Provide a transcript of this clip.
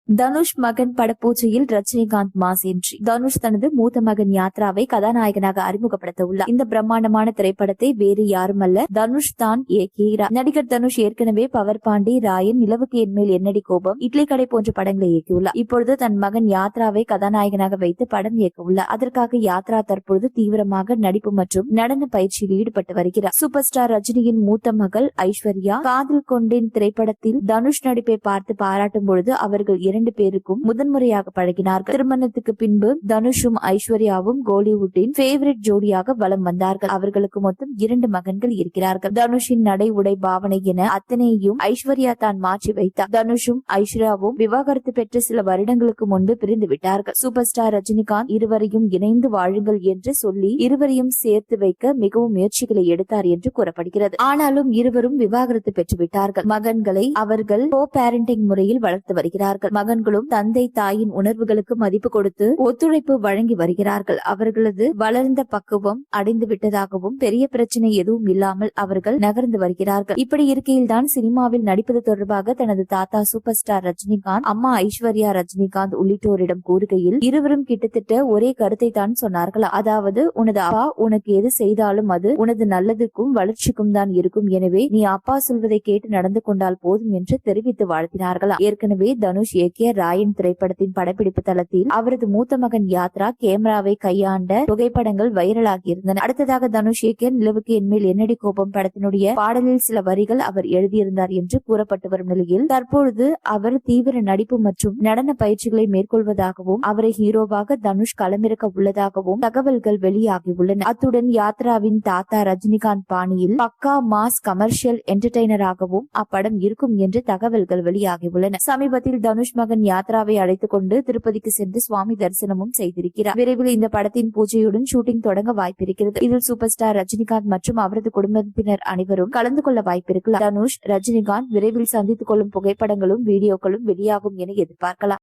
தனுஷ் மகன் படப்பூஜையில் Rajinikanth mass entry. Dhanush தனது மூத்த மகன் யாத்ராவை கதாநாயகனாக அறிமுகப்படுத்த உள்ளார். இந்த பிரம்மாண்டமான திரைப்படத்தை வேறு யாருமல்ல தனுஷ் தான் இயக்குகிறார். நடிகர் தனுஷ் ஏற்கனவே பவர் பாண்டி, ராயன், நிலவுக்கு என்மேல் என்னடி கோபம், இட்லி கடை போன்ற படங்களை இயக்கியுள்ளார். இப்பொழுது தன் மகன் யாத்ராவை கதாநாயகனாக வைத்து படம் இயக்க உள்ளார். அதற்காக யாத்ரா தற்பொழுது தீவிரமாக நடிப்பு மற்றும் நடன பயிற்சியில் ஈடுபட்டு வருகிறார். சூப்பர் ஸ்டார் ரஜினியின் மூத்த மகள் ஐஸ்வர்யா காதல் கொண்டேன் திரைப்படத்தில் தனுஷ் நடிப்பை பார்த்து பாராட்டும் பொழுது அவர்கள் 2 பேருக்கும் முதன்முறையாக பழகினார்கள். திருமணத்துக்கு பின்பு தனுஷும் ஐஸ்வர்யாவும் கோலிவுட்டின் ஃபேவரட் ஜோடியாக வலம் வந்தார்கள். அவர்களுக்கு மொத்தம் 2 மகன்கள் இருக்கிறார்கள். தனுஷின் நடை, உடை, பாவனை என அத்தனையும் ஐஸ்வர்யா தான் மாற்றி வைத்தார். தனுஷும் ஐஸ்வர்யாவும் விவாகரத்து பெற்று சில வருடங்களுக்கு முன்பு பிரிந்து விட்டார்கள். சூப்பர் ஸ்டார் ரஜினிகாந்த் இருவரையும் இணைந்து வாழுங்கள் என்று சொல்லி இருவரையும் சேர்த்து வைக்க மிகவும் முயற்சிகளை எடுத்தார் என்று கூறப்படுகிறது. ஆனாலும் இருவரும் விவாகரத்து பெற்று விட்டார்கள். மகன்களை அவர்கள் கோ பேரண்டிங் முறையில் வளர்த்து வருகிறார்கள். மகன்களும் தந்தை தாயின் உணர்வுகளுக்கு மதிப்பு கொடுத்து ஒத்துழைப்பு வழங்கி வருகிறார்கள். அவர்களது வளர்ந்த பக்குவம் அடைந்து விட்டதாகவும் பெரிய பிரச்சனை எதுவும் இல்லாமல் அவர்கள் நகர்ந்து வருகிறார்கள். இப்படி இருக்கையில் தான் சினிமாவில் நடிப்பது தொடர்பாக தனது தாத்தா சூப்பர் ஸ்டார் ரஜினிகாந்த், அம்மா ஐஸ்வர்யா ரஜினிகாந்த் உள்ளிட்டோரிடம் கூறுகையில் இருவரும் கிட்டத்தட்ட ஒரே கருத்தை தான் சொன்னார்கள். அதாவது, உனது அப்பா உனக்கு எது செய்தாலும் அது உனது நல்லதுக்கும் வளர்ச்சிக்கும் தான் இருக்கும். எனவே நீ அப்பா சொல்வதை கேட்டு நடந்து கொண்டால் போதும் என்று தெரிவித்து வாழ்த்தினார்களா. ஏற்கனவே தனுஷ் இயக்கிய ராயன் திரைப்படத்தின் படப்பிடிப்பு தளத்தில் அவரது மூத்த மகன் யாத்ரா கேமராவை கையாண்ட புகைப்படங்கள் வைரலாகி இருந்தன. அடுத்ததாக தனுஷ் இயக்கிய நிலவுக்கு என்மேல் என்னடி கோபம் படத்தினுடைய பாடலில் சில வரிகள் அவர் எழுதியிருந்தார் என்று கூறப்பட்டு வரும் நிலையில் தற்பொழுது அவர் தீவிர நடிப்பு மற்றும் நடன பயிற்சிகளை மேற்கொள்வதாகவும் அவரை ஹீரோவாக தனுஷ் களமிறக்க உள்ளதாகவும் தகவல்கள் வெளியாகியுள்ளன. அத்துடன் யாத்ராவின் தாத்தா ரஜினிகாந்த் பாணியில் பக்கா மாஸ் கமர்ஷியல் என்டர்டெய்னராகவும் அப்படம் இருக்கும் என்று தகவல்கள் வெளியாகியுள்ளன. சமீபத்தில் தனுஷ் மகன் யாத்ராவை அழைத்துக் கொண்டு திருப்பதிக்கு சென்று சுவாமி தரிசனமும் செய்திருக்கிறார். விரைவில் இந்த படத்தின் பூஜையுடன் ஷூட்டிங் தொடங்க வாய்ப்பிருக்கிறது. இதில் சூப்பர் ஸ்டார் ரஜினிகாந்த் மற்றும் அவரது குடும்பத்தினர் அனைவரும் கலந்து கொள்ள வாய்ப்பிருக்கலாம். தனுஷ், ரஜினிகாந்த் விரைவில் சந்தித்துக் கொள்ளும் புகைப்படங்களும் வீடியோக்களும் வெளியாகும் என எதிர்பார்க்கலாம்.